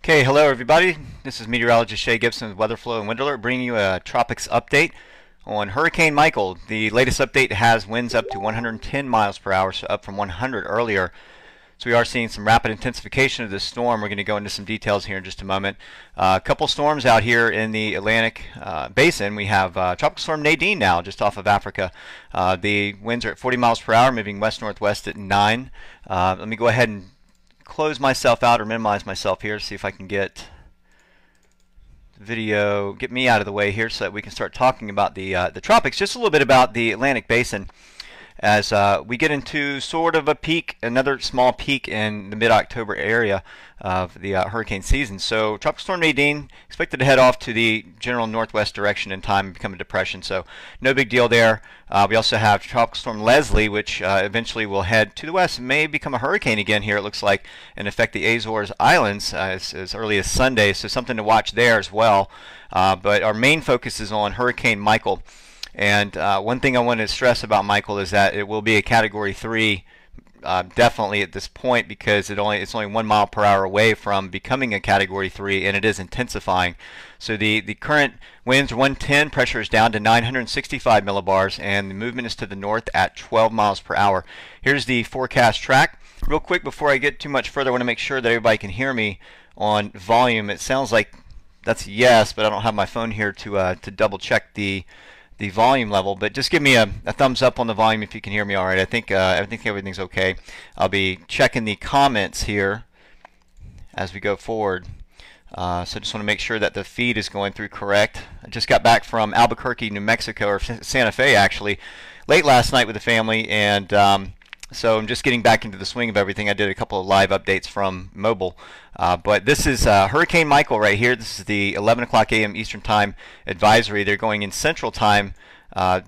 Okay, hello everybody. This is meteorologist Shea Gibson with WeatherFlow and Wind Alert, bringing you a tropics update on Hurricane Michael. The latest update has winds up to 110 miles per hour, so up from 100 earlier. So we are seeing some rapid intensification of this storm. We're going to go into some details here in just a moment. A couple storms out here in the Atlantic Basin. We have Tropical Storm Nadine now, just off of Africa. The winds are at 40 miles per hour, moving west-northwest at 9. Let me go ahead and close myself out or minimize myself here, see if I can get the video, get me out of the way here so that we can start talking about the tropics. Just a little bit about the Atlantic Basin as we get into sort of a peak, another small peak in the mid-October area of the hurricane season. So Tropical Storm Nadine expected to head off to the general northwest direction in time and become a depression, so no big deal there. We also have Tropical Storm Leslie, which eventually will head to the west and may become a hurricane again here, it looks like, and affect the Azores Islands as early as Sunday, so something to watch there as well. But our main focus is on Hurricane Michael. And one thing I want to stress about Michael is that it will be a Category 3 definitely at this point, because it's only 1 mile per hour away from becoming a Category 3, and it is intensifying. So the current winds are 110, pressure is down to 965 millibars, and the movement is to the north at 12 miles per hour. Here's the forecast track. Real quick, before I get too much further, I want to make sure that everybody can hear me on volume. It sounds like that's a yes, but I don't have my phone here to double check the volume level, but just give me a thumbs up on the volume if you can hear me all right. I think everything's okay. I'll be checking the comments here as we go forward. So just want to make sure that the feed is going through correct. I just got back from Albuquerque, New Mexico, or Santa Fe actually, late last night with the family, and so I'm just getting back into the swing of everything. I did a couple of live updates from mobile. But this is Hurricane Michael right here. This is the 11 o'clock a.m. Eastern Time advisory. They're going in Central Time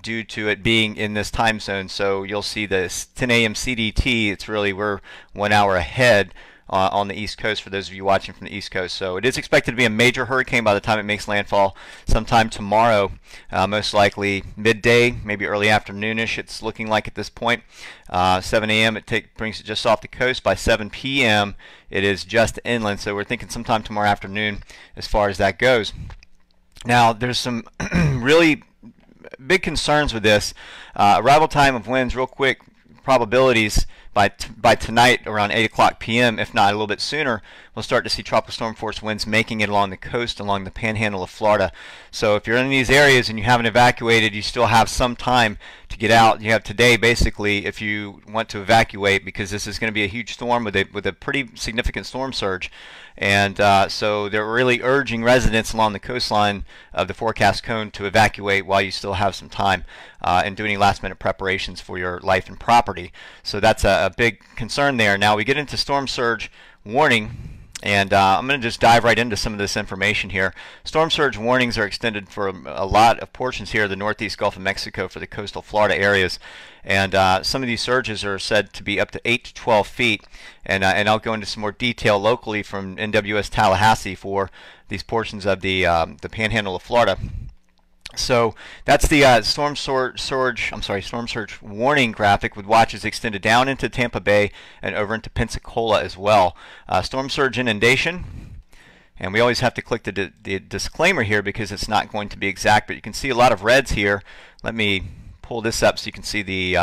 due to it being in this time zone. So you'll see this 10 a.m. CDT. It's really, we're 1 hour ahead on the East Coast for those of you watching from the East Coast. So it is expected to be a major hurricane by the time it makes landfall sometime tomorrow, most likely midday, maybe early afternoonish. It's looking like at this point. 7 a.m. it brings it just off the coast. By 7 p.m. it is just inland. So we're thinking sometime tomorrow afternoon as far as that goes. Now there's some really big concerns with this. Arrival time of winds, real quick, probabilities. By tonight around 8 o'clock p.m., if not a little bit sooner, we'll start to see tropical storm force winds making it along the coast, along the panhandle of Florida. So if you're in these areas and you haven't evacuated, you still have some time to get out. You have today, basically, if you want to evacuate, because this is going to be a huge storm with a pretty significant storm surge. And so they're really urging residents along the coastline of the forecast cone to evacuate while you still have some time and do any last-minute preparations for your life and property. So that's a big concern there. Now we get into storm surge warning. And I'm going to just dive right into some of this information here. Storm surge warnings are extended for a lot of portions here of the northeast Gulf of Mexico for the coastal Florida areas. And some of these surges are said to be up to 8 to 12 feet. And I'll go into some more detail locally from NWS Tallahassee for these portions of the panhandle of Florida. So that's the storm surge warning graphic, with watches extended down into Tampa Bay and over into Pensacola as well. Storm surge inundation, and we always have to click the disclaimer here because it's not going to be exact, but you can see a lot of reds here. Let me pull this up so you can see the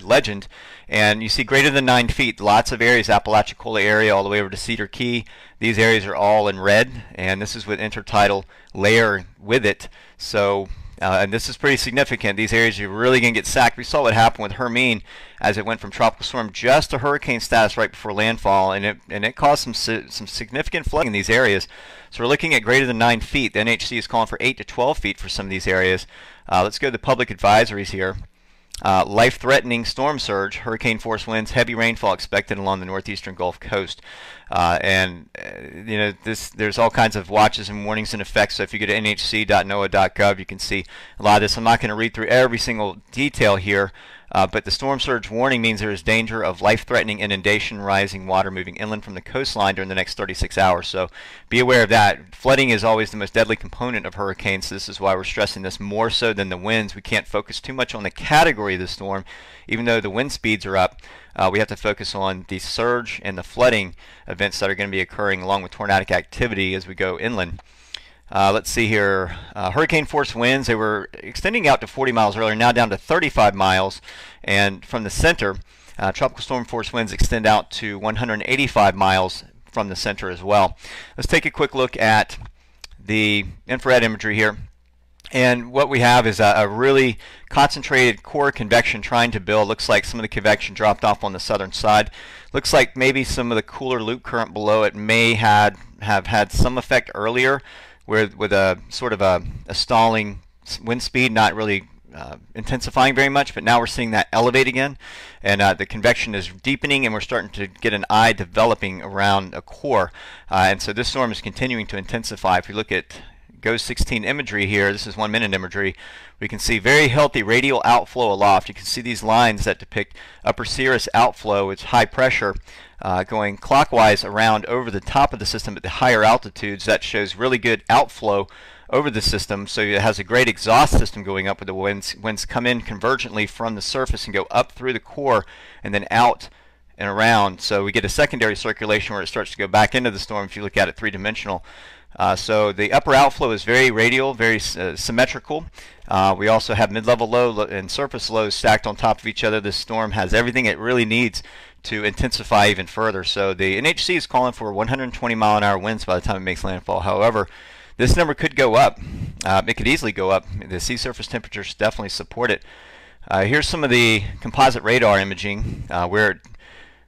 legend, and you see greater than 9 feet. Lots of areas, Apalachicola area all the way over to Cedar Key. These areas are all in red, and this is with intertidal layer with it. So and this is pretty significant. These areas are really going to get sacked. We saw what happened with Hermine as it went from tropical storm just to hurricane status right before landfall, and it caused some significant flooding in these areas. So we're looking at greater than 9 feet. The NHC is calling for 8 to 12 feet for some of these areas. Let's go to the public advisories here. Life-threatening storm surge, hurricane force winds, heavy rainfall expected along the northeastern Gulf Coast. You know, there's all kinds of watches and warnings in effect. So if you go to nhc.noaa.gov, you can see a lot of this. I'm not going to read through every single detail here, But the storm surge warning means there is danger of life-threatening inundation, rising water moving inland from the coastline during the next 36 hours. So be aware of that. Flooding is always the most deadly component of hurricanes, so this is why we're stressing this more so than the winds. We can't focus too much on the category of the storm, even though the wind speeds are up. We have to focus on the surge and the flooding events that are going to be occurring along with tornadic activity as we go inland. Let's see here. Hurricane force winds, they were extending out to 40 miles earlier, now down to 35 miles. And from the center, tropical storm force winds extend out to 185 miles from the center as well. Let's take a quick look at the infrared imagery here. And what we have is a really concentrated core convection trying to build. Looks like some of the convection dropped off on the southern side. Looks like maybe some of the cooler loop current below it may have had some effect earlier, with a sort of a stalling wind speed, not really intensifying very much, but now we're seeing that elevate again, and the convection is deepening, and we're starting to get an eye developing around a core, and so this storm is continuing to intensify. If you look at GOES 16 imagery here, this is 1 minute imagery, we can see very healthy radial outflow aloft. You can see these lines that depict upper cirrus outflow. It's high pressure going clockwise around over the top of the system at the higher altitudes. That shows really good outflow over the system, so it has a great exhaust system going up with the winds. Winds come in convergently from the surface and go up through the core and then out and around. So we get a secondary circulation where it starts to go back into the storm if you look at it three-dimensional. So the upper outflow is very radial, very symmetrical. We also have mid-level low and surface lows stacked on top of each other. This storm has everything it really needs to intensify even further. So the NHC is calling for 120 mile an hour winds by the time it makes landfall. However, this number could go up. It could easily go up. The sea surface temperatures definitely support it. Here's some of the composite radar imaging where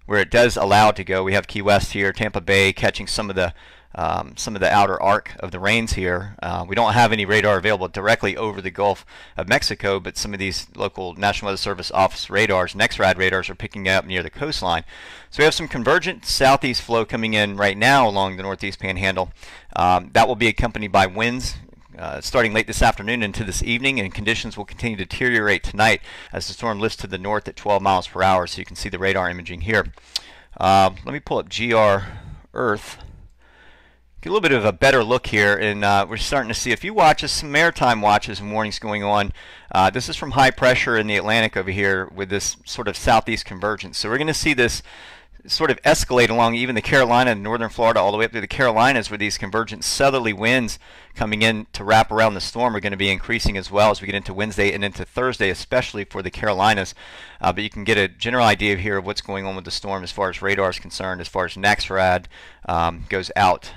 it does allow it to go. We have Key West here, Tampa Bay catching some of the outer arc of the rains here. We don't have any radar available directly over the Gulf of Mexico, but some of these local National Weather Service office radars, NEXRAD radars, are picking up near the coastline. So we have some convergent southeast flow coming in right now along the northeast panhandle. That will be accompanied by winds starting late this afternoon into this evening, and conditions will continue to deteriorate tonight as the storm lifts to the north at 12 miles per hour. So you can see the radar imaging here. Let me pull up GR Earth. Get a little bit of a better look here, and we're starting to see a few watches, some maritime watches and warnings going on. This is from high pressure in the Atlantic over here with this sort of southeast convergence. So we're going to see this sort of escalate along even the Carolina and northern Florida all the way up to the Carolinas, where these convergent southerly winds coming in to wrap around the storm are going to be increasing as well as we get into Wednesday and into Thursday, especially for the Carolinas. But you can get a general idea here of what's going on with the storm as far as radar is concerned, as far as NEXRAD goes out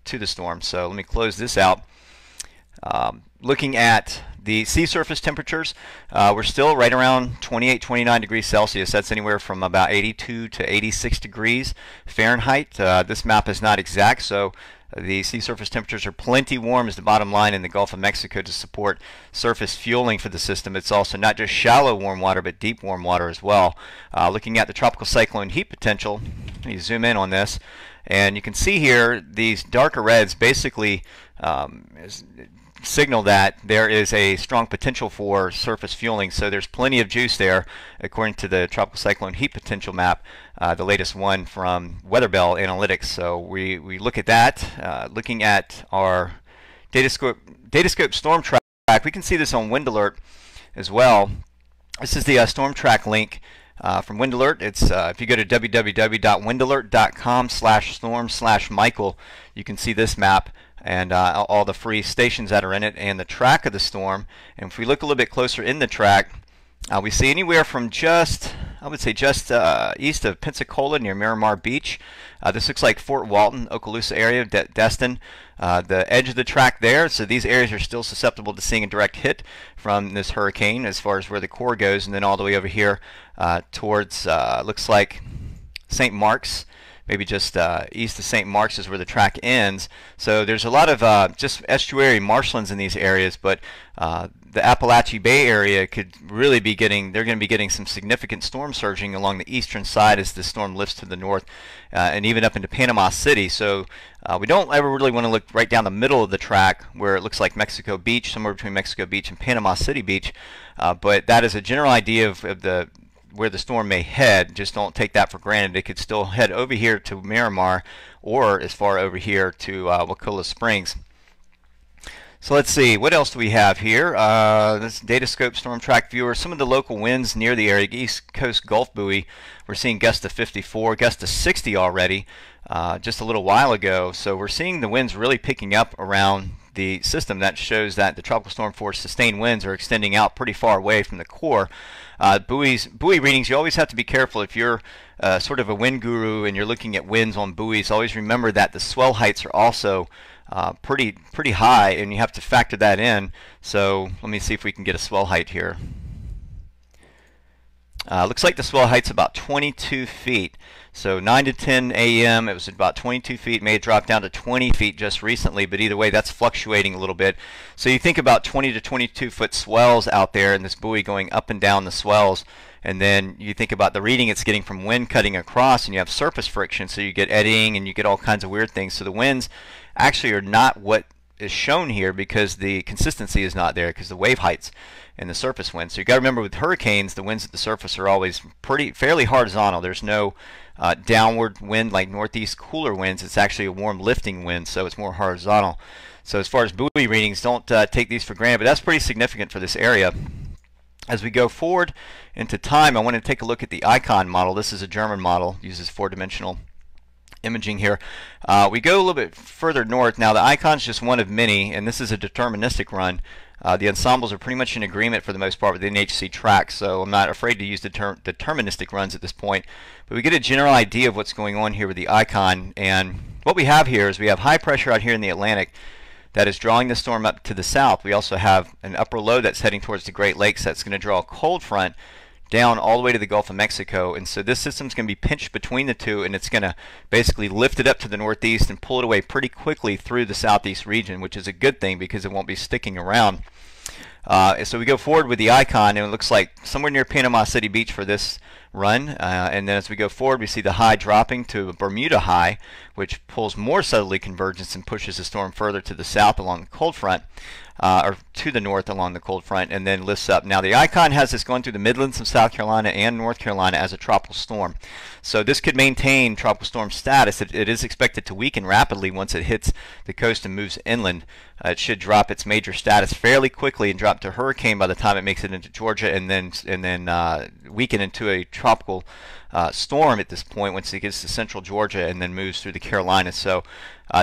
to the storm. So let me close this out. Looking at the sea surface temperatures, we're still right around 28, 29 degrees Celsius. That's anywhere from about 82 to 86 degrees Fahrenheit. This map is not exact, so the sea surface temperatures are plenty warm is the bottom line in the Gulf of Mexico to support surface fueling for the system. It's also not just shallow warm water, but deep warm water as well. Looking at the tropical cyclone heat potential, let me zoom in on this, and you can see here these darker reds basically signal that there is a strong potential for surface fueling. So there's plenty of juice there according to the tropical cyclone heat potential map, the latest one from WeatherBell Analytics. So we look at that. Looking at our Datascope storm track, we can see this on Wind Alert as well. This is the storm track link from Wind Alert. It's if you go to www.windalert.com/storm/Michael, you can see this map and all the free stations that are in it and the track of the storm. And if we look a little bit closer in the track, we see anywhere from just, I would say just east of Pensacola near Miramar Beach. This looks like Fort Walton, Okaloosa area, Destin. The edge of the track there, so these areas are still susceptible to seeing a direct hit from this hurricane as far as where the core goes, and then all the way over here towards, looks like St. Mark's. Maybe just east of St. Mark's is where the track ends. So there's a lot of just estuary marshlands in these areas, but the Appalachian Bay area could really be getting, they're going to be getting some significant storm surging along the eastern side as the storm lifts to the north and even up into Panama City. So we don't ever really want to look right down the middle of the track where it looks like Mexico Beach, somewhere between Mexico Beach and Panama City Beach, but that is a general idea of the where the storm may head. Just don't take that for granted. It could still head over here to Miramar or as far over here to Wakulla Springs. So let's see, what else do we have here? This Datascope Storm Track Viewer. Some of the local winds near the area, East Coast Gulf Buoy, we're seeing gusts to 54, gusts to 60 already just a little while ago. So we're seeing the winds really picking up around the system. That shows that the tropical storm force sustained winds are extending out pretty far away from the core. Buoy readings, you always have to be careful if you're sort of a wind guru and you're looking at winds on buoys. Always remember that the swell heights are also pretty high, and you have to factor that in. So let me see if we can get a swell height here. Looks like the swell height's about 22 feet. So 9 to 10 a.m. it was about 22 feet. May have dropped down to 20 feet just recently, but either way that's fluctuating a little bit. So you think about 20 to 22 foot swells out there in this buoy going up and down the swells, and then you think about the reading it's getting from wind cutting across, and you have surface friction, so you get eddying and you get all kinds of weird things. So the winds actually are not what is shown here because the consistency is not there because the wave heights and the surface winds. So you got to remember with hurricanes, the winds at the surface are always fairly horizontal. There's no downward wind like northeast cooler winds. It's actually a warm lifting wind, so it's more horizontal. So as far as buoy readings, don't take these for granted, but that's pretty significant for this area. As we go forward into time, I want to take a look at the ICON model. This is a German model, uses four-dimensional imaging here. We go a little bit further north. Now the ICON is just one of many, and this is a deterministic run. The ensembles are pretty much in agreement for the most part with the NHC tracks, so I'm not afraid to use deterministic runs at this point. But we get a general idea of what's going on here with the ICON, and what we have here is we have high pressure out here in the Atlantic that is drawing the storm up to the south. We also have an upper low that's heading towards the Great Lakes that's going to draw a cold front down all the way to the Gulf of Mexico, and so this system's going to be pinched between the two, and it's going to basically lift it up to the northeast and pull it away pretty quickly through the southeast region, which is a good thing because it won't be sticking around. So we go forward with the ICON, and it looks like somewhere near Panama City Beach for this run, and then as we go forward we see the high dropping to a Bermuda high, which pulls more southerly convergence and pushes the storm further to the south along the cold front, or to the north along the cold front, and then lifts up. Now the ICON has this going through the Midlands of South Carolina and North Carolina as a tropical storm. So this could maintain tropical storm status. It is expected to weaken rapidly once it hits the coast and moves inland. It should drop its major status fairly quickly and drop to hurricane by the time it makes it into Georgia, and then weaken into a tropical storm at this point once it gets to central Georgia and then moves through the Carolinas. So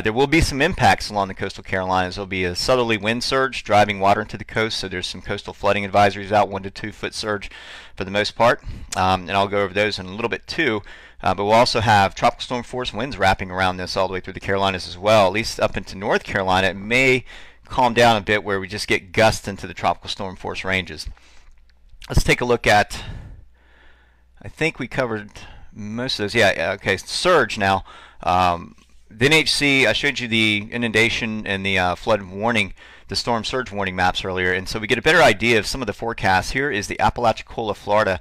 there will be some impacts along the coastal Carolinas. There will be a southerly wind surge driving water into the coast, so there's some coastal flooding advisories out, 1 to 2 foot surge for the most part, and I'll go over those in a little bit too. But we'll also have tropical storm force winds wrapping around this all the way through the Carolinas as well, at least up into North Carolina. It may calm down a bit where we just get gusts into the tropical storm force ranges. Let's take a look at, I think we covered most of those. Yeah, okay, surge now. The NHC, I showed you the inundation and the flood warning, the storm surge warning maps earlier, and so we get a better idea of some of the forecasts. Here is the Apalachicola, Florida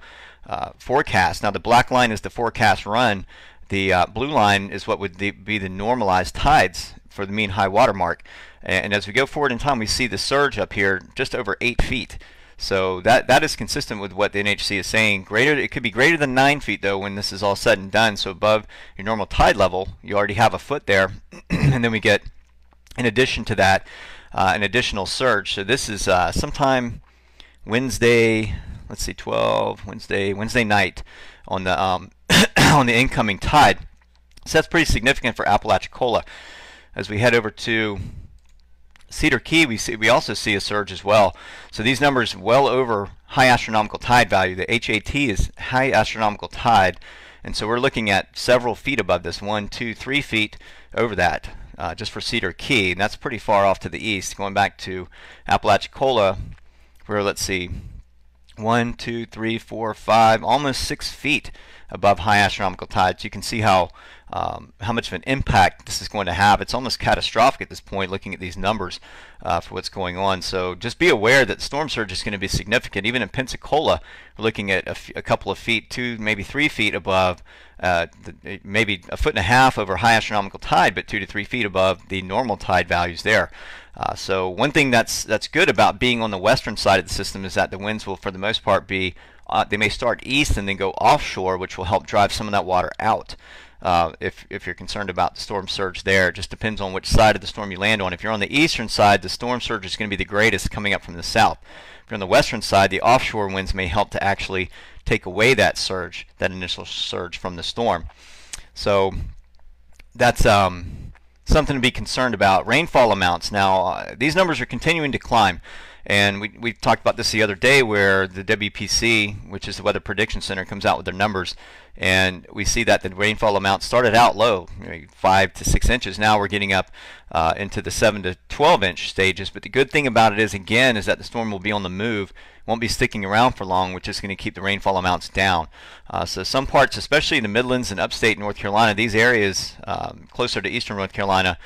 forecast. Now the black line is the forecast run. The blue line is what would be the normalized tides for the mean high water mark. And as we go forward in time, we see the surge up here just over 8 feet. So that is consistent with what the NHC is saying. It could be greater than 9 feet though when this is all said and done. So above your normal tide level, you already have a foot there, and then we get, in addition to that, an additional surge. So this is sometime Wednesday. Let's see, Wednesday night on the on the incoming tide. So that's pretty significant for Apalachicola. As we head over to Cedar Key, we also see a surge as well. So these numbers well over high astronomical tide value. The HAT is high astronomical tide, and so we're looking at several feet above this, 1, 2, 3 feet over that, just for Cedar Key, and that's pretty far off to the east. Going back to Apalachicola, where let's see, 1, 2, 3, 4, 5, almost 6 feet above high astronomical tides. You can see how how much of an impact this is going to have. It's almost catastrophic at this point looking at these numbers for what's going on. So just be aware that storm surge is going to be significant. Even in Pensacola, we're looking at a couple of feet, 2, maybe 3 feet above, maybe 1.5 foot over high astronomical tide, but 2 to 3 feet above the normal tide values there. So one thing that's good about being on the western side of the system is that the winds will, for the most part, be they may start east and then go offshore, which will help drive some of that water out. If you're concerned about the storm surge there, it just depends on which side of the storm you land on. If you're on the eastern side, the storm surge is going to be the greatest coming up from the south. If you're on the western side, the offshore winds may help to actually take away that surge, that initial surge from the storm. So that's something to be concerned about. Rainfall amounts. Now, these numbers are continuing to climb. And we talked about this the other day where the WPC, which is the Weather Prediction Center, comes out with their numbers. And we see that the rainfall amount started out low, 5 to 6 inches. Now we're getting up into the 7 to 12 inch stages. But the good thing about it is, again, is that the storm will be on the move, won't be sticking around for long, which is going to keep the rainfall amounts down. So some parts, especially in the Midlands and upstate North Carolina, these areas closer to eastern North Carolina,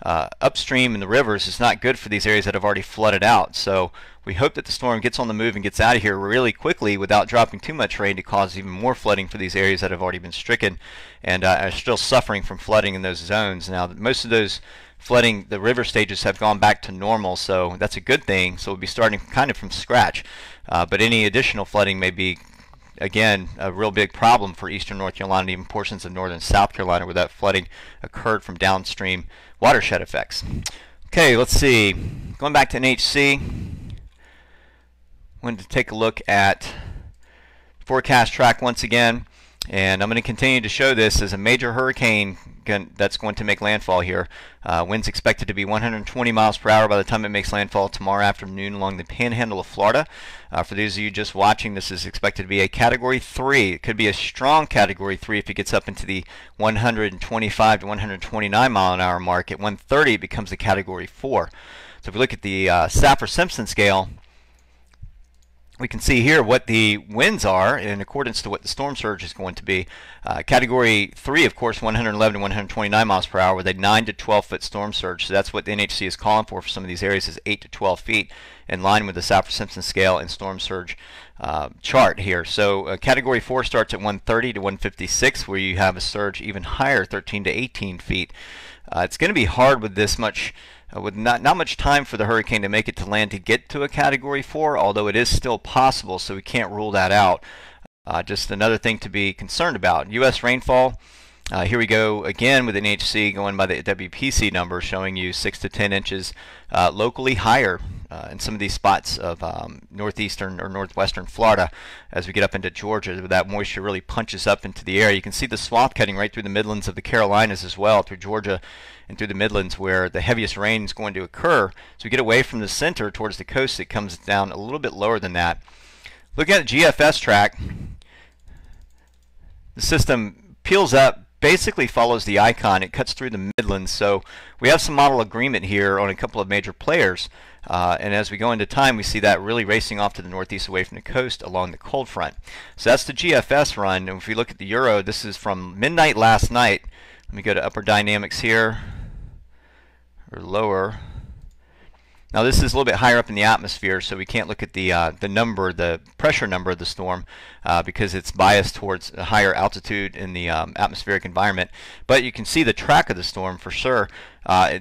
upstream in the rivers is not good for these areas that have already flooded out. So we hope that the storm gets on the move and gets out of here really quickly without dropping too much rain to cause even more flooding for these areas that have already been stricken and are still suffering from flooding in those zones. Now, most of those flooding, the river stages have gone back to normal, so that's a good thing. So we'll be starting kind of from scratch. But any additional flooding may be, again, a real big problem for eastern North Carolina and even portions of northern South Carolina where that flooding occurred from downstream watershed effects. Okay, let's see. Going back to NHC, wanted to take a look at forecast track once again, and I'm going to continue to show this as a major hurricane that's going to make landfall here. Winds expected to be 120 miles per hour by the time it makes landfall tomorrow afternoon along the panhandle of Florida. For those of you just watching, this is expected to be a Category 3. It could be a strong Category 3 if it gets up into the 125 to 129 mile an hour mark. At 130 it becomes a Category 4. So if we look at the Saffir-Simpson scale, we can see here what the winds are in accordance to what the storm surge is going to be. Category 3, of course, 111 to 129 miles per hour with a 9 to 12 foot storm surge. So that's what the NHC is calling for some of these areas, is 8 to 12 feet in line with the Saffir-Simpson scale and storm surge chart here. So Category 4 starts at 130 to 156 where you have a surge even higher, 13 to 18 feet. It's going to be hard with this much with not much time for the hurricane to make it to land to get to a Category 4, although it is still possible, so we can't rule that out. Just another thing to be concerned about. U.S. rainfall, here we go again with an NHC going by the WPC number, showing you 6 to 10 inches locally higher in some of these spots of northeastern or northwestern Florida as we get up into Georgia, where that moisture really punches up into the air. You can see the swath cutting right through the Midlands of the Carolinas as well, through Georgia and through the Midlands where the heaviest rain is going to occur. So we get away from the center towards the coast, it comes down a little bit lower than that. Looking at the GFS track, the system peels up, basically follows the icon. It cuts through the Midlands, so we have some model agreement here on a couple of major players, and as we go into time we see that really racing off to the northeast away from the coast along the cold front. So that's the GFS run, and if we look at the Euro, this is from midnight last night. Let me go to upper dynamics here, or lower. Now this is a little bit higher up in the atmosphere, so we can't look at the pressure number of the storm because it's biased towards a higher altitude in the atmospheric environment. But you can see the track of the storm for sure.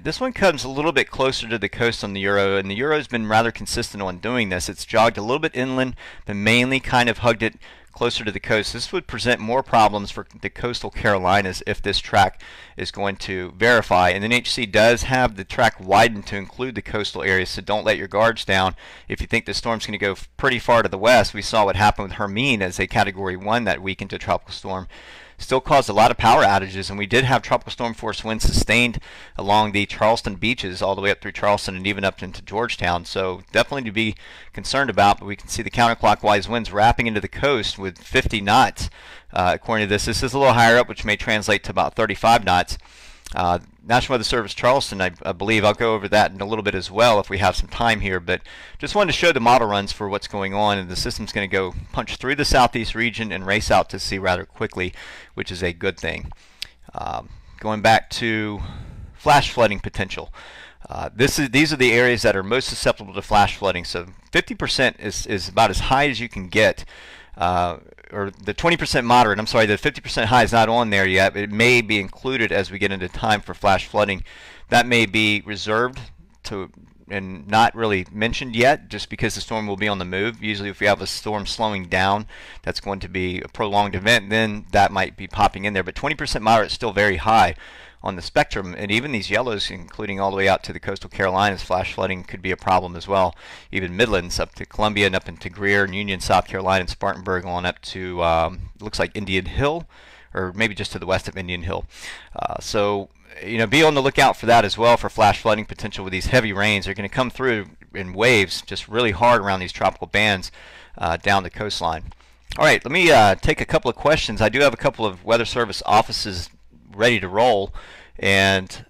This one comes a little bit closer to the coast on the Euro, and the Euro has been rather consistent on doing this. It's jogged a little bit inland, but mainly kind of hugged it closer to the coast. This would present more problems for the coastal Carolinas if this track is going to verify. And the NHC does have the track widened to include the coastal areas, so don't let your guards down if you think the storm's going to go pretty far to the west. We saw what happened with Hermine as a Category 1 that week into a tropical storm. Still caused a lot of power outages, and we did have tropical storm force winds sustained along the Charleston beaches all the way up through Charleston and even up into Georgetown, so definitely to be concerned about. But we can see the counterclockwise winds wrapping into the coast with 50 knots according to this. This is a little higher up, which may translate to about 35 knots. National Weather Service Charleston, I believe, I'll go over that in a little bit as well if we have some time here, but just wanted to show the model runs for what's going on, and the system's going to go punch through the southeast region and race out to sea rather quickly, which is a good thing. Going back to flash flooding potential. These are the areas that are most susceptible to flash flooding. So 50% is about as high as you can get. Or the 20% moderate, I'm sorry, the 50% high is not on there yet. It may be included as we get into time for flash flooding. That may be reserved to and not really mentioned yet, just because the storm will be on the move. Usually if we have a storm slowing down, that's going to be a prolonged event, then that might be popping in there. But 20% moderate is still very high on the spectrum, and even these yellows, including all the way out to the coastal Carolinas, flash flooding could be a problem as well. Even Midlands up to Columbia and up into Greer and Union, South Carolina, and Spartanburg on up to looks like Indian Hill, or maybe just to the west of Indian Hill. So be on the lookout for that as well, for flash flooding potential with these heavy rains. They're going to come through in waves just really hard around these tropical bands down the coastline. All right, let me take a couple of questions. I do have a couple of Weather Service offices ready to roll, and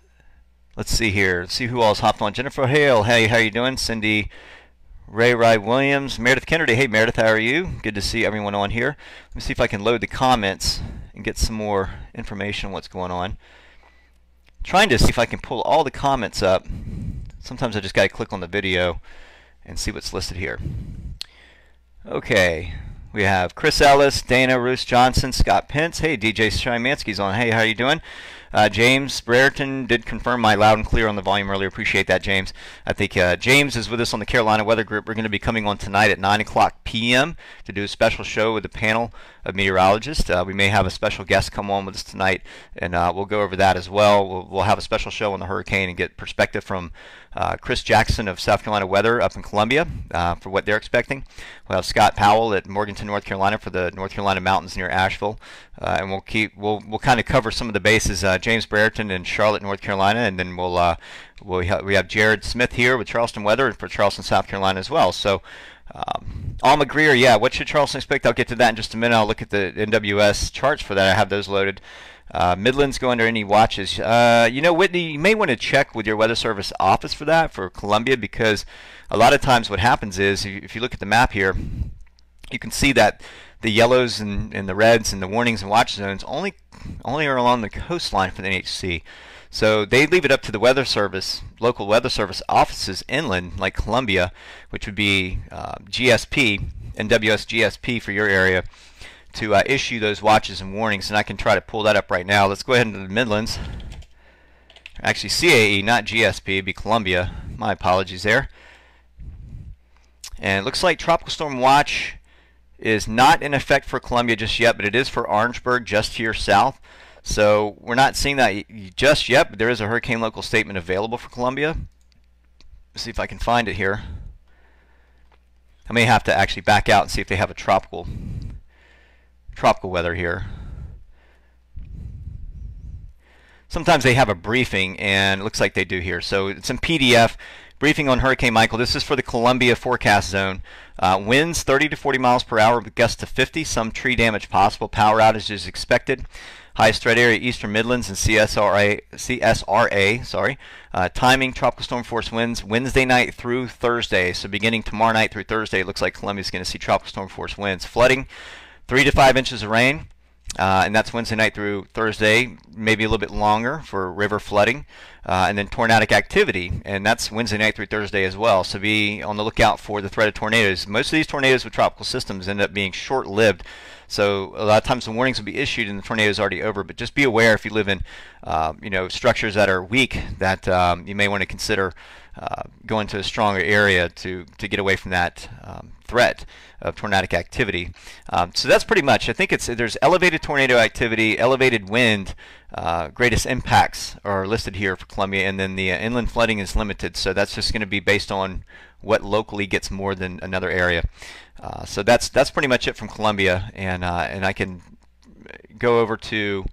let's see here. Let's see who all's hopped on. Jennifer Hale, hey, how you doing? Cindy Ray Williams, Meredith Kennedy, hey Meredith, how are you? Good to see everyone on here. Let me see if I can load the comments and get some more information on what's going on. Trying to see if I can pull all the comments up. Sometimes I just got to click on the video and see what's listed here. Okay, we have Chris Ellis, Dana Roos Johnson, Scott Pence. Hey, DJ Shymansky's on. Hey, how you doing? James Brereton did confirm my loud and clear on the volume earlier. Appreciate that, James. I think James is with us on the Carolina Weather Group. We're going to be coming on tonight at 9 o'clock p.m. to do a special show with a panel of meteorologists. We may have a special guest come on with us tonight, and we'll go over that as well. We'll have a special show on the hurricane and get perspective from Chris Jackson of South Carolina Weather up in Columbia for what they're expecting. We'll have Scott Powell at Morganton, North Carolina for the North Carolina mountains near Asheville, and we'll kind of cover some of the bases. James Brereton in Charlotte, North Carolina, and then we have Jared Smith here with Charleston Weather for Charleston, South Carolina as well. So Alma Greer, yeah, what should Charleston expect? I'll get to that in just a minute. I'll look at the NWS charts for that. I have those loaded. Midlands go under any watches. Whitney, you may want to check with your Weather Service office for that, for Columbia, because a lot of times what happens is, if you look at the map here, you can see that the yellows and the reds and the warnings and watch zones only are along the coastline for the NHC. So they leave it up to the Weather Service, local Weather Service offices inland, like Columbia, which would be GSP, NWS GSP for your area, to issue those watches and warnings. And I can try to pull that up right now. Let's go ahead into the Midlands. Actually, CAE, not GSP, it'd be Columbia. My apologies there. And it looks like Tropical Storm Watch is not in effect for Columbia just yet, but it is for Orangeburg, just to your south. So we're not seeing that just yet, but there is a hurricane local statement available for Columbia. Let's see if I can find it here. I may have to actually back out and see if they have a tropical weather here. Sometimes they have a briefing, and it looks like they do here. So it's in PDF. Briefing on Hurricane Michael. This is for the Columbia forecast zone. Winds 30 to 40 miles per hour with gusts to 50. Some tree damage possible. Power outages expected. Highest threat area Eastern Midlands and CSRA. Sorry. Timing tropical storm force winds Wednesday night through Thursday. So beginning tomorrow night through Thursday, it looks like Columbia is going to see tropical storm force winds. Flooding 3 to 5 inches of rain. And that's Wednesday night through Thursday, maybe a little bit longer for river flooding, and then tornadic activity, and that's Wednesday night through Thursday as well. So be on the lookout for the threat of tornadoes. Most of these tornadoes with tropical systems end up being short-lived, so a lot of times the warnings will be issued and the tornado is already over. But just be aware, if you live in structures that are weak, that you may want to consider going to a stronger area to get away from that threat of tornadic activity. So that's pretty much. I think there's elevated tornado activity, elevated wind. Greatest impacts are listed here for Columbia, and then the inland flooding is limited. So that's just going to be based on what locally gets more than another area. So that's pretty much it from Columbia, and I can go over to,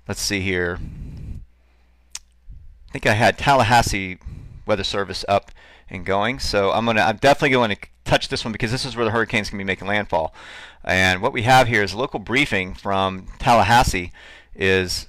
let's see here. I think I had Tallahassee Weather Service up and going, so I'm definitely going to touch this one because this is where the hurricane's going to be making landfall. And what we have here is a local briefing from Tallahassee. Is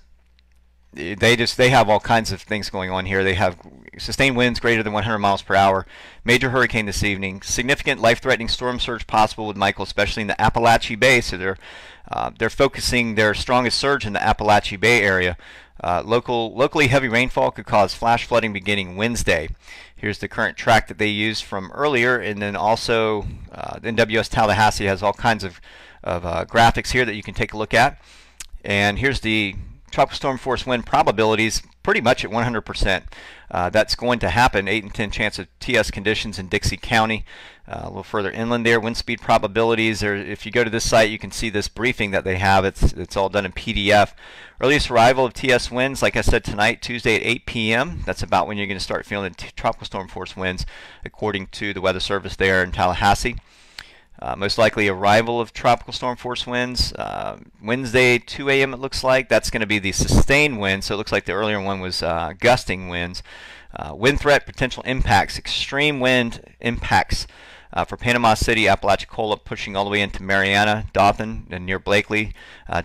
they have all kinds of things going on here. They have sustained winds greater than 100 miles per hour, major hurricane this evening, significant life-threatening storm surge possible with Michael, especially in the Appalachia Bay. So they're focusing their strongest surge in the Appalachia Bay area. Locally heavy rainfall could cause flash flooding beginning Wednesday. Here's the current track that they used from earlier, and then also the NWS Tallahassee has all kinds of graphics here that you can take a look at. And here's the tropical storm force wind probabilities, pretty much at 100%. That's going to happen. 8 and 10 chance of TS conditions in Dixie County. A little further inland there, wind speed probabilities. If you go to this site, you can see this briefing that they have. It's all done in PDF. Earliest arrival of TS winds, like I said, tonight, Tuesday at 8 p.m. That's about when you're going to start feeling the tropical storm force winds, according to the Weather Service there in Tallahassee. Most likely arrival of tropical storm force winds Wednesday 2 a.m. it looks like. That's going to be the sustained wind, so it looks like the earlier one was gusting winds. Wind threat, potential impacts, extreme wind impacts for Panama City, Apalachicola, pushing all the way into Mariana, Dothan, and near Blakely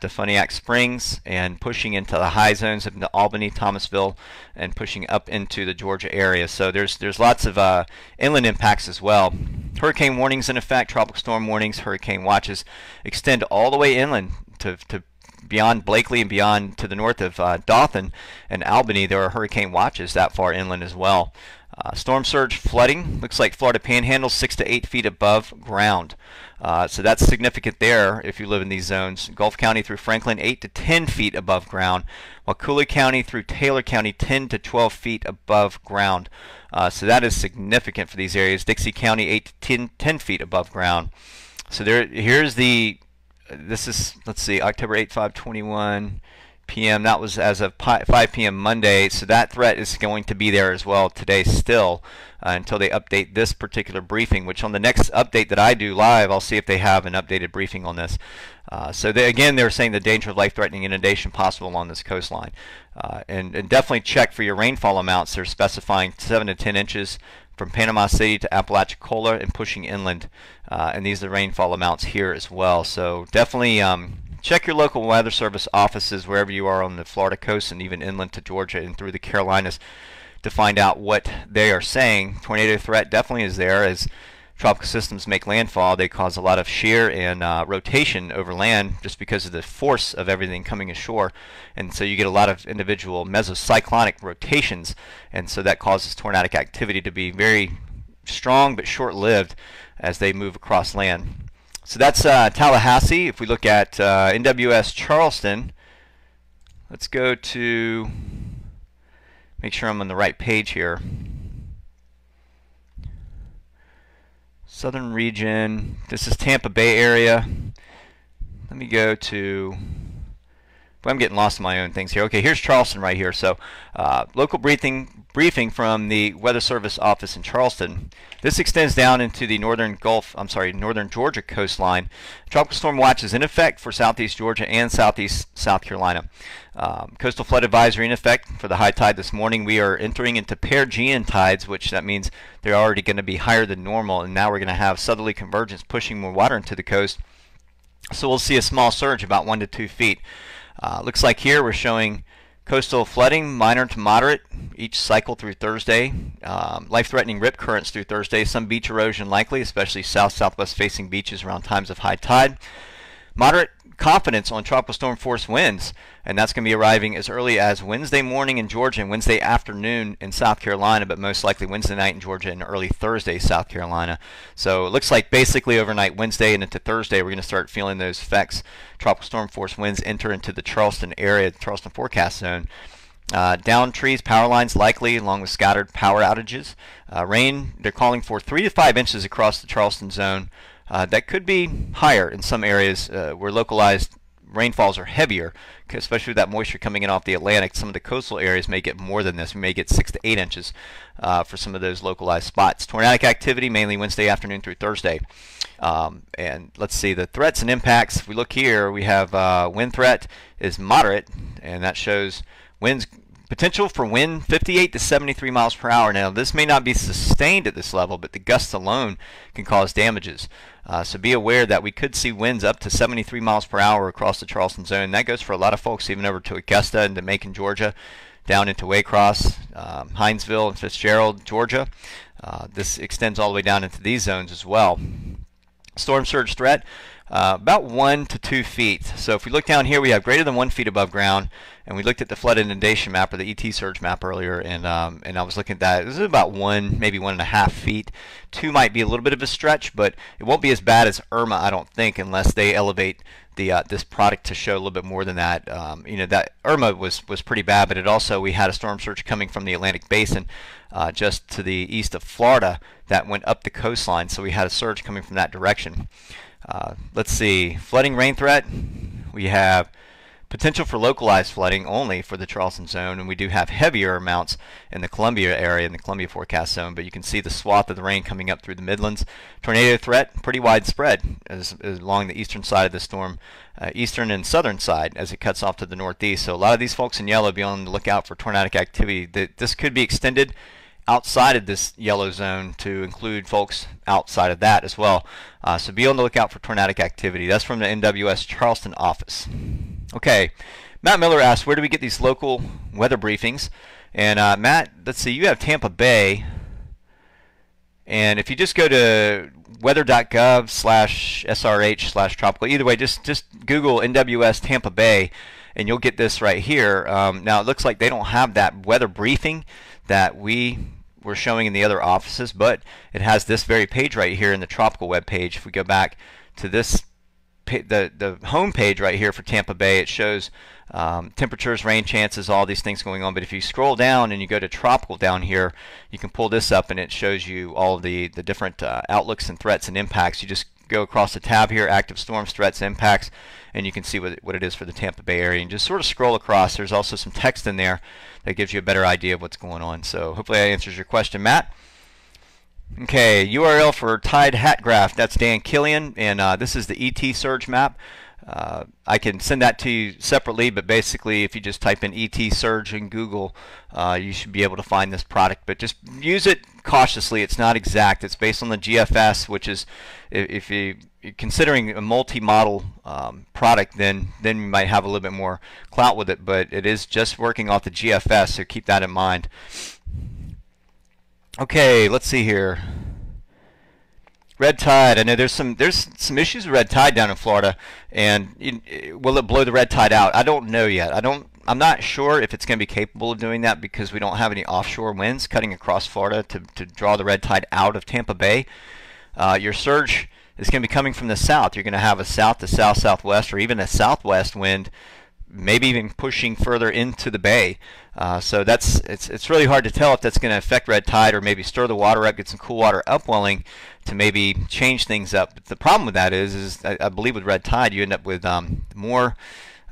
to Funniac Springs, and pushing into the high zones into Albany, Thomasville, and pushing up into the Georgia area. So there's lots of inland impacts as well. Hurricane warnings in effect, tropical storm warnings, hurricane watches extend all the way inland to beyond Blakely and beyond to the north of Dothan and Albany. There are hurricane watches that far inland as well. Storm surge flooding, looks like Florida Panhandle 6 to 8 feet above ground. So that's significant there if you live in these zones. Gulf County through Franklin 8 to 10 feet above ground, while Cooley County through Taylor County 10 to 12 feet above ground. So that is significant for these areas. Dixie County 8 to 10 feet above ground. So here's the, this is, let's see, October 8, 5:21 p.m. That was as of 5 p.m. Monday, so that threat is going to be there as well today still until they update this particular briefing, which on the next update that I do live, I'll see if they have an updated briefing on this. So again, they're saying the danger of life-threatening inundation possible along this coastline. And definitely check for your rainfall amounts. They're specifying 7 to 10 inches from Panama City to Apalachicola and pushing inland. And these are the rainfall amounts here as well. So definitely check your local weather service offices wherever you are on the Florida coast and even inland to Georgia and through the Carolinas to find out what they are saying. Tornado threat definitely is there as tropical systems make landfall. They cause a lot of shear and rotation over land just because of the force of everything coming ashore, and so you get a lot of individual mesocyclonic rotations, and so that causes tornadic activity to be very strong but short-lived as they move across land. So that's Tallahassee. If we look at NWS Charleston, let's go to, make sure I'm on the right page here. Southern region, this is Tampa Bay area. Let me go to, well, I'm getting lost in my own things here. Okay, here's Charleston right here. So local briefing from the Weather Service office in Charleston. This extends down into the northern Georgia coastline. Tropical storm watch is in effect for southeast Georgia and southeast South Carolina. Coastal flood advisory in effect for the high tide this morning. We are entering into perigean tides, which that means they're already going to be higher than normal, and now we're going to have southerly convergence pushing more water into the coast. So we'll see a small surge about 1 to 2 feet. Looks like here we're showing coastal flooding, minor to moderate, each cycle through Thursday. Life-threatening rip currents through Thursday. Some beach erosion likely, especially south-southwest facing beaches around times of high tide. Moderate confidence on tropical storm force winds, and that's going to be arriving as early as Wednesday morning in Georgia and Wednesday afternoon in South Carolina, but most likely Wednesday night in Georgia and early Thursday South Carolina. So it looks like basically overnight Wednesday and into Thursday we're going to start feeling those effects. Tropical storm force winds enter into the Charleston area, the Charleston forecast zone. Down trees, power lines likely, along with scattered power outages. Rain, they're calling for 3 to 5 inches across the Charleston zone. That could be higher in some areas where localized rainfalls are heavier, especially with that moisture coming in off the Atlantic. Some of the coastal areas may get more than this. We may get 6 to 8 inches for some of those localized spots. Tornadic activity mainly Wednesday afternoon through Thursday. And let's see the threats and impacts. If we look here, we have wind threat is moderate, and that shows winds potential for wind 58 to 73 miles per hour. Now this may not be sustained at this level, but the gusts alone can cause damages. So be aware that we could see winds up to 73 miles per hour across the Charleston zone. That goes for a lot of folks, even over to Augusta and to Macon, Georgia, down into Waycross, Hinesville, and Fitzgerald, Georgia. This extends all the way down into these zones as well. Storm surge threat, about 1 to 2 feet. So if we look down here, we have greater than 1 feet above ground, and we looked at the flood inundation map, or the ET surge map, earlier, and I was looking at that. This is about 1, maybe 1.5 feet. 2 might be a little bit of a stretch, but it won't be as bad as Irma, I don't think, unless they elevate the this product to show a little bit more than that. You know, that Irma was pretty bad, but it also, we had a storm surge coming from the Atlantic Basin just to the east of Florida that went up the coastline, so we had a surge coming from that direction. Let's see, flooding rain threat. We have potential for localized flooding only for the Charleston zone, and we do have heavier amounts in the Columbia area, in the Columbia forecast zone, but you can see the swath of the rain coming up through the Midlands. Tornado threat, pretty widespread as along the eastern side of the storm, eastern and southern side as it cuts off to the northeast. So a lot of these folks in yellow, be on the lookout for tornadic activity. This could be extended outside of this yellow zone to include folks outside of that as well. So be on the lookout for tornadic activity. That's from the NWS Charleston office. Okay, Matt Miller asked, where do we get these local weather briefings? And Matt, let's see, you have Tampa Bay, and if you just go to weather.gov/SRH/tropical, either way, just Google NWS Tampa Bay, and you'll get this right here. Now it looks like they don't have that weather briefing that we were showing in the other offices, but it has this very page right here in the tropical web page. If we go back to this, the home page right here for Tampa Bay, it shows temperatures, rain chances, all these things going on. But if you scroll down and you go to tropical down here, you can pull this up and it shows you all the different outlooks and threats and impacts. You just go across the tab here, active storms, threats, impacts, and you can see what it is for the Tampa Bay area, and just sort of scroll across. There's also some text in there that gives you a better idea of what's going on. So hopefully that answers your question, Matt. Okay, URL for Tide Hat Graph, that's Dan Killian, and this is the ET surge map. I can send that to you separately, but basically if you just type in ET surge in Google, you should be able to find this product, but just use it cautiously. It's not exact. It's based on the GFS, which is, if you're considering a multi-model product, then you might have a little bit more clout with it, but it is just working off the GFS, so keep that in mind. Okay, let's see here. Red tide. I know there's some issues with red tide down in Florida, and will it blow the red tide out? I don't know yet. I'm not sure if it's going to be capable of doing that, because we don't have any offshore winds cutting across Florida to draw the red tide out of Tampa Bay. Your surge is going to be coming from the south. You're going to have a south to south-southwest, or even a southwest wind, maybe even pushing further into the bay. So it's really hard to tell if that's going to affect red tide, or maybe stir the water up, get some cool water upwelling to maybe change things up. But the problem with that is I believe with red tide you end up with more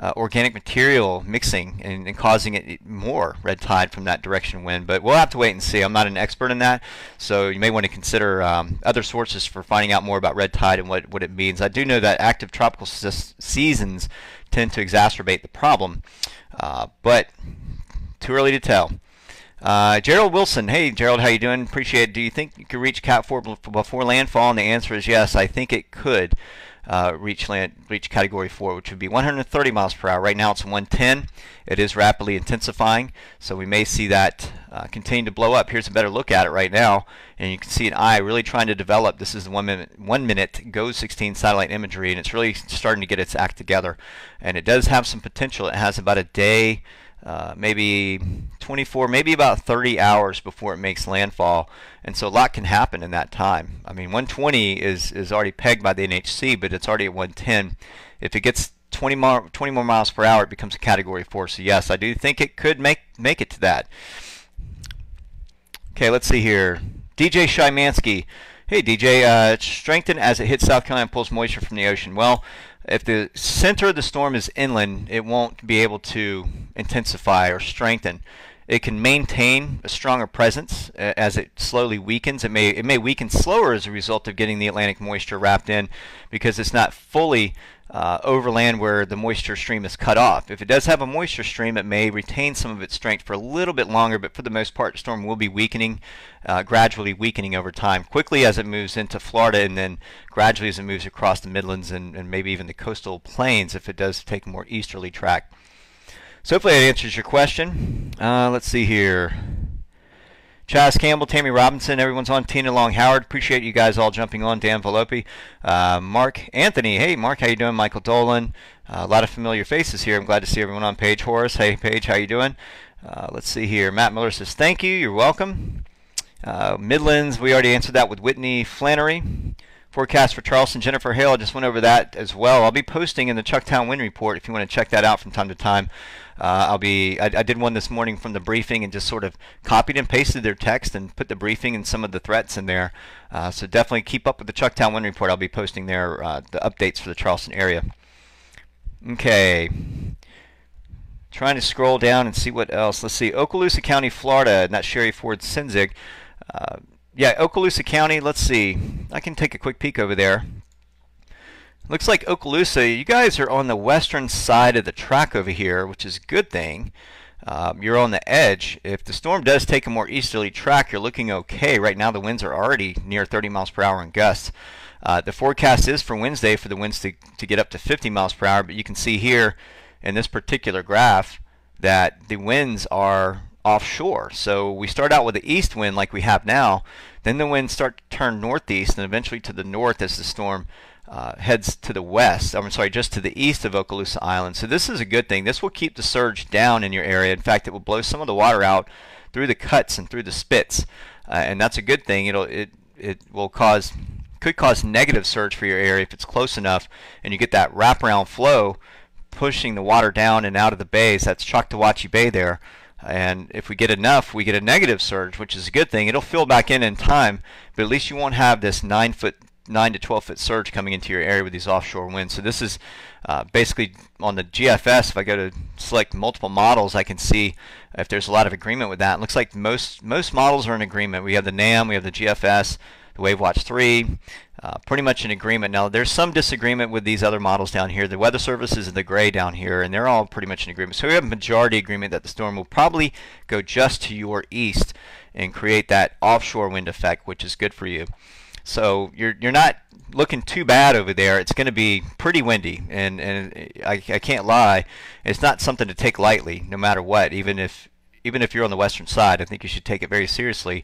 organic material mixing and causing it more red tide from that direction wind. But we'll have to wait and see. I'm not an expert in that, so you may want to consider other sources for finding out more about red tide and what it means. I do know that active tropical seasons tend to exacerbate the problem, but too early to tell. Gerald Wilson, hey Gerald, how you doing? Appreciate it. Do you think you could reach Cat 4 before landfall? And the answer is yes. I think it could reach Category 4, which would be 130 miles per hour. Right now it's 110. It is rapidly intensifying, so we may see that continue to blow up. Here's a better look at it right now, and you can see an eye really trying to develop. This is the 1 minute GOES 16 satellite imagery, and it's really starting to get its act together. And it does have some potential. It has about a day, maybe 24, maybe about 30 hours before it makes landfall, and so a lot can happen in that time. I mean, 120 is already pegged by the NHC, but it's already at 110. If it gets 20 more miles per hour, it becomes a Category 4. So yes, I do think it could make it to that. Okay, let's see here. DJ Shymansky. Hey DJ, strengthen as it hits South Carolina and pulls moisture from the ocean. Well, if the center of the storm is inland, it won't be able to intensify or strengthen. It can maintain a stronger presence as it slowly weakens. It may weaken slower as a result of getting the Atlantic moisture wrapped in, because it's not fully overland where the moisture stream is cut off. If it does have a moisture stream, it may retain some of its strength for a little bit longer, but for the most part, the storm will be weakening, gradually weakening over time, quickly as it moves into Florida, and then gradually as it moves across the Midlands and maybe even the coastal plains if it does take a more easterly track. So hopefully that answers your question. Let's see here. Chaz Campbell, Tammy Robinson, everyone's on. Tina Long Howard, appreciate you guys all jumping on. Dan Volpe, Mark Anthony, hey Mark, how you doing? Michael Dolan, a lot of familiar faces here. I'm glad to see everyone on. Paige Horace, hey Paige, how you doing? Let's see here. Matt Miller says thank you, you're welcome. Midlands, we already answered that with Whitney Flannery. Forecast for Charleston, Jennifer Hale, I just went over that as well. I'll be posting in the Chucktown Wind Report if you want to check that out from time to time. I did one this morning from the briefing and just sort of copied and pasted their text and put the briefing and some of the threats in there. So definitely keep up with the Chucktown Wind Report. I'll be posting there the updates for the Charleston area. Okay. Trying to scroll down and see what else. Let's see. Okaloosa County, Florida, and that's Sherry Ford Sinzig. Yeah, Okaloosa County, let's see. I can take a quick peek over there. Looks like Okaloosa, you guys are on the western side of the track over here, which is a good thing. You're on the edge. If the storm does take a more easterly track, you're looking okay. Right now the winds are already near 30 miles per hour in gusts. The forecast is for Wednesday for the winds to get up to 50 miles per hour, but you can see here in this particular graph that the winds are offshore. So we start out with the east wind like we have now, then the winds start to turn northeast and eventually to the north as the storm heads to the west. I'm sorry, just to the east of Okaloosa Island. So this is a good thing. This will keep the surge down in your area. In fact, it will blow some of the water out through the cuts and through the spits, and that's a good thing. It will could cause negative surge for your area if it's close enough, and you get that wraparound flow pushing the water down and out of the bays. That's Choctawhatchee Bay there. And if we get enough, we get a negative surge, which is a good thing. It'll fill back in time, but at least you won't have this 9 to 12 foot surge coming into your area with these offshore winds. So this is basically on the GFS. If I go to select multiple models, I can see if there's a lot of agreement with that. It looks like most models are in agreement. We have the NAM, we have the GFS, the WaveWatch 3, pretty much in agreement. Now there's some disagreement with these other models down here. The Weather Service is in the gray down here, and they're all pretty much in agreement. So we have a majority agreement that the storm will probably go just to your east and create that offshore wind effect, which is good for you. So you're not looking too bad over there. It's going to be pretty windy, and I can't lie, it's not something to take lightly, no matter what. Even if you're on the western side, I think you should take it very seriously,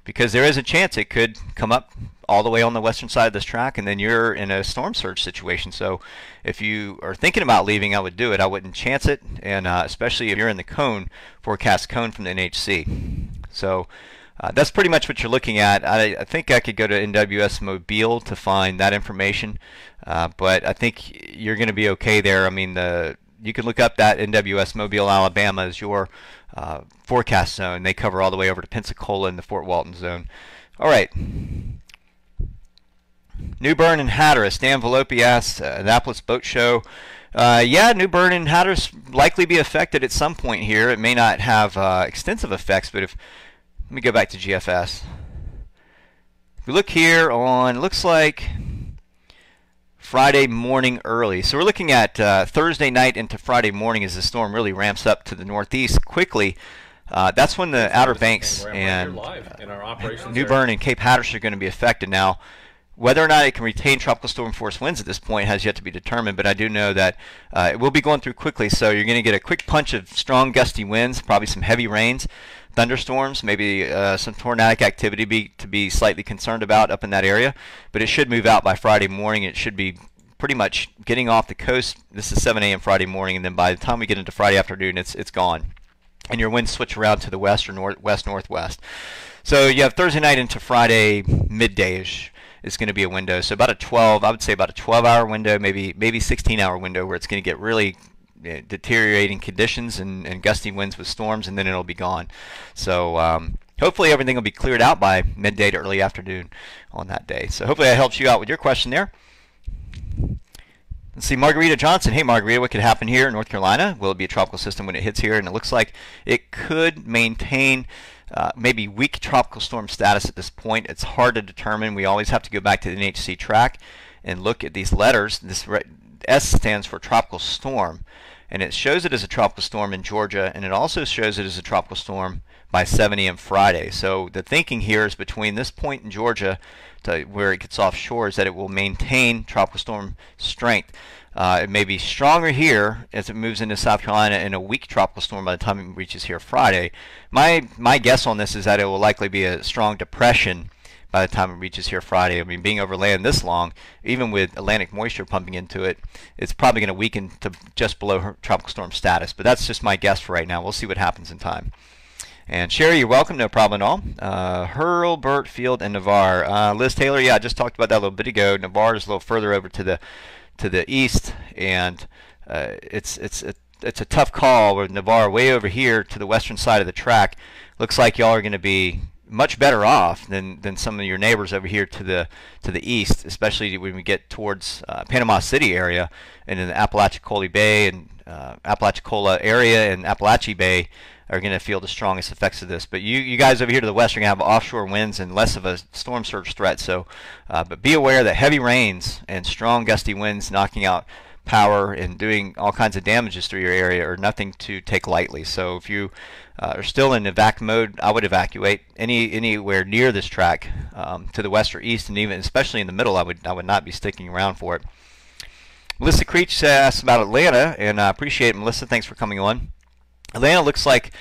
because there is a chance it could come up all the way on the western side of this track, and then you're in a storm surge situation. So if you are thinking about leaving, I would do it. I wouldn't chance it, and especially if you're in the forecast cone from the NHC. So that's pretty much what you're looking at. I think I could go to NWS Mobile to find that information, but I think you're going to be okay there. I mean, you can look up that NWS Mobile, Alabama as your forecast zone. They cover all the way over to Pensacola in the Fort Walton zone. All right. New Bern and Hatteras. Dan Volpe asks, Annapolis Boat Show. Yeah, New Bern and Hatteras likely be affected at some point here. It may not have extensive effects, but let me go back to GFS. If we look here on, looks like Friday morning early. So we're looking at Thursday night into Friday morning as the storm really ramps up to the northeast quickly. That's when the Outer Banks and New Bern and Cape Hatteras are going to be affected. Now, whether or not it can retain tropical storm force winds at this point has yet to be determined, but I do know that it will be going through quickly, so you're going to get a quick punch of strong gusty winds, probably some heavy rains, thunderstorms, maybe some tornadic activity to be slightly concerned about up in that area, but it should move out by Friday morning. It should be pretty much getting off the coast. This is 7 a.m. Friday morning, and then by the time we get into Friday afternoon, it's gone, and your winds switch around to the west or west-northwest. So you have Thursday night into Friday midday-ish. It's going to be a window, so about I would say about a 12-hour window, maybe 16-hour window, where it's going to get really deteriorating conditions and gusty winds with storms, and then it'll be gone. So hopefully everything will be cleared out by midday to early afternoon on that day. So hopefully that helps you out with your question there. Let's see, Margarita Johnson. Hey, Margarita, what could happen here in North Carolina? Will it be a tropical system when it hits here? And it looks like it could maintain maybe weak tropical storm status at this point. It's hard to determine. We always have to go back to the NHC track and look at these letters. S stands for tropical storm, and it shows it as a tropical storm in Georgia, and it also shows it as a tropical storm by 7 a.m. Friday. So the thinking here is between this point in Georgia to where it gets offshore is that it will maintain tropical storm strength. It may be stronger here as it moves into South Carolina in a weak tropical storm by the time it reaches here Friday. My guess on this is that it will likely be a strong depression by the time it reaches here Friday. I mean, being over land this long, even with Atlantic moisture pumping into it, it's probably going to weaken to just below tropical storm status. But that's just my guess for right now. We'll see what happens in time. And Sherry, you're welcome, no problem at all. Hurlburt Field and Navarre. Liz Taylor, yeah, I just talked about that a little bit ago. Navarre is a little further over to the east, and it's a tough call with Navarre way over here to the western side of the track. Looks like y'all are going to be much better off than some of your neighbors over here to the east, especially when we get towards Panama City area and in the Apalachicola Bay and Apalachicola area and Appalachia Bay are going to feel the strongest effects of this. But you guys over here to the west are going to have offshore winds and less of a storm surge threat. So, but be aware that heavy rains and strong gusty winds knocking out power and doing all kinds of damages through your area are nothing to take lightly. So if you are still in evac mode, I would evacuate anywhere near this track to the west or east, and even especially in the middle, I would not be sticking around for it. Melissa Creech asked about Atlanta, and I appreciate it, Melissa. Thanks for coming on. Atlanta looks like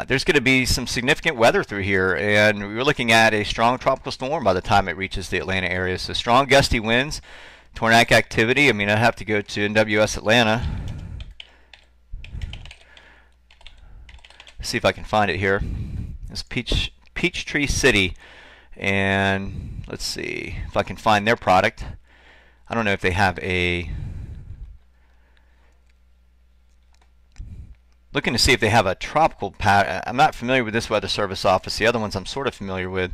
there's going to be some significant weather through here, and we're looking at a strong tropical storm by the time it reaches the Atlanta area. So strong gusty winds, tornadic activity. I mean, I'd have to go to NWS Atlanta. See if I can find it here. It's Peachtree City, and let's see if I can find their product. I don't know if they have a... Looking to see if they have a tropical pattern. I'm not familiar with this weather service office. The other ones I'm sort of familiar with.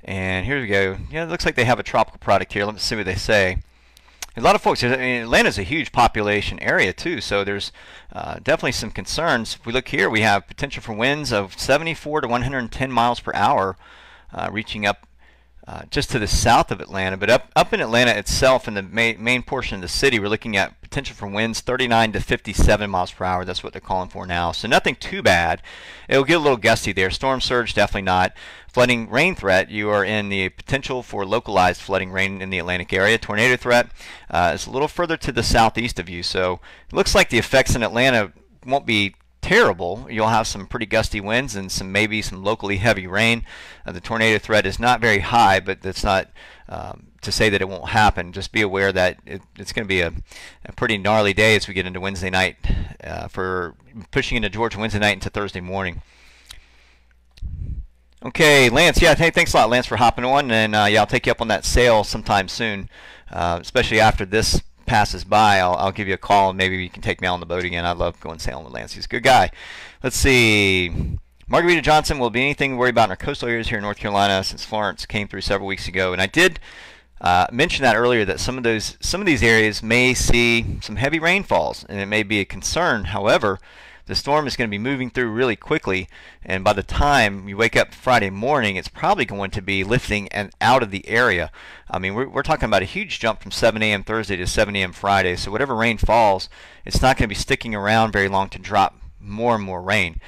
And here we go. Yeah, it looks like they have a tropical product here. Let's see what they say. A lot of folks, I mean, Atlanta's a huge population area too, so there's definitely some concerns. If we look here, we have potential for winds of 74 to 110 miles per hour, reaching up just to the south of Atlanta. But up in Atlanta itself, in the main portion of the city, we're looking at potential for winds 39 to 57 miles per hour. That's what they're calling for now. So nothing too bad. It'll get a little gusty there. Storm surge, definitely not. Flooding rain threat, you are in the potential for localized flooding rain in the Atlantic area. Tornado threat is a little further to the southeast of you. So it looks like the effects in Atlanta won't be terrible. You'll have some pretty gusty winds and maybe some locally heavy rain. The tornado threat is not very high, but that's not to say that it won't happen. Just be aware that it's going to be a pretty gnarly day as we get into Wednesday night, for pushing into Georgia Wednesday night into Thursday morning. Okay, Lance, yeah, hey, thanks a lot, Lance, for hopping on, and yeah, I'll take you up on that sale sometime soon, especially after this passes by. I'll give you a call, and maybe you can take me out on the boat again. I love going sailing with Lance. He's a good guy. Let's see. Margarita Johnson, will be anything to worry about in our coastal areas here in North Carolina since Florence came through several weeks ago? And I did mention that earlier, that some of these areas may see some heavy rainfalls, and it may be a concern. However, the storm is going to be moving through really quickly, and by the time you wake up Friday morning, it's probably going to be lifting and out of the area. I mean, we're talking about a huge jump from 7 a.m. Thursday to 7 a.m. Friday, so whatever rain falls, it's not going to be sticking around very long to drop more and more rain.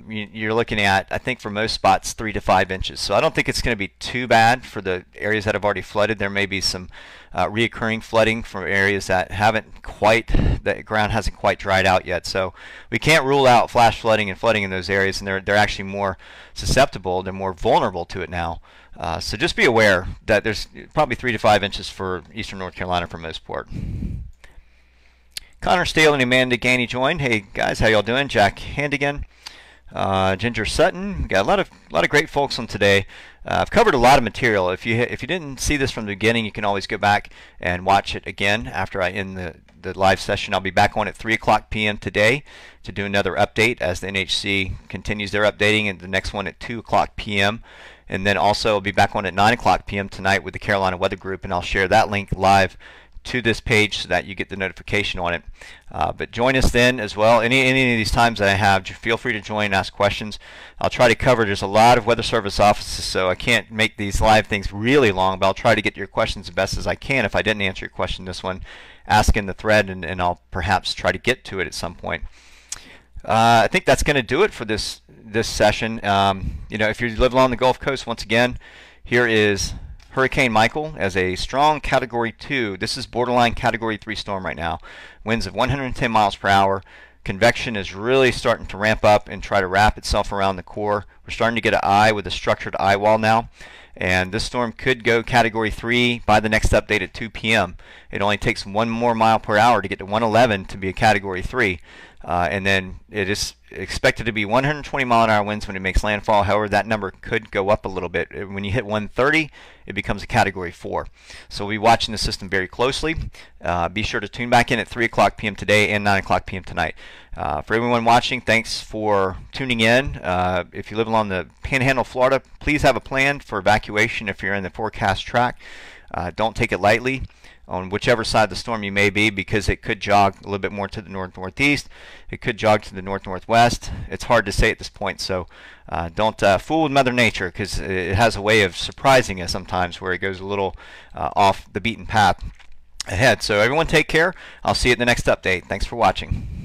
You're looking at, I think for most spots, 3 to 5 inches. So I don't think it's going to be too bad for the areas that have already flooded. There may be some reoccurring flooding from areas that the ground hasn't quite dried out yet. So we can't rule out flash flooding and flooding in those areas, and they're actually more susceptible, they're more vulnerable to it now. So just be aware that there's probably 3 to 5 inches for eastern North Carolina for most part. Connor Stale and Amanda Gainey joined. Hey guys, how y'all doing? Jack Handigan, Ginger Sutton. Got a lot of great folks on today. I've covered a lot of material. If you didn't see this from the beginning, you can always go back and watch it again after I end the live session. I'll be back on at 3 o'clock p.m. today to do another update as the NHC continues their updating, and the next one at 2 o'clock p.m. And then also I'll be back on at 9 o'clock p.m. tonight with the Carolina Weather Group, and I'll share that link live to this page so that you get the notification on it. But join us then as well. Any of these times that I have, feel free to join and ask questions. I'll try to cover, there's a lot of weather service offices, so I can't make these live things really long, but I'll try to get your questions as best as I can. If I didn't answer your question this one, ask in the thread, and I'll perhaps try to get to it at some point. I think that's going to do it for this session. If you live along the Gulf Coast, once again, here is Hurricane Michael as a strong Category 2. This is borderline Category 3 storm right now. Winds of 110 miles per hour. Convection is really starting to ramp up and try to wrap itself around the core. We're starting to get an eye with a structured eye wall now. And this storm could go Category 3 by the next update at 2 p.m. It only takes 1 more mile per hour to get to 111 to be a Category 3. And then it is expected to be 120 mile an hour winds when it makes landfall. However, that number could go up a little bit. When you hit 130, it becomes a Category 4. So we'll be watching the system very closely. Be sure to tune back in at 3 o'clock p.m. today and 9 o'clock p.m. tonight. For everyone watching, thanks for tuning in. If you live along the Panhandle, Florida, please have a plan for evacuation if you're in the forecast track. Don't take it lightly on whichever side of the storm you may be, because it could jog a little bit more to the north-northeast. It could jog to the north-northwest. It's hard to say at this point, so don't fool with Mother Nature, because it has a way of surprising us sometimes where it goes a little off the beaten path ahead. So everyone take care. I'll see you at the next update. Thanks for watching.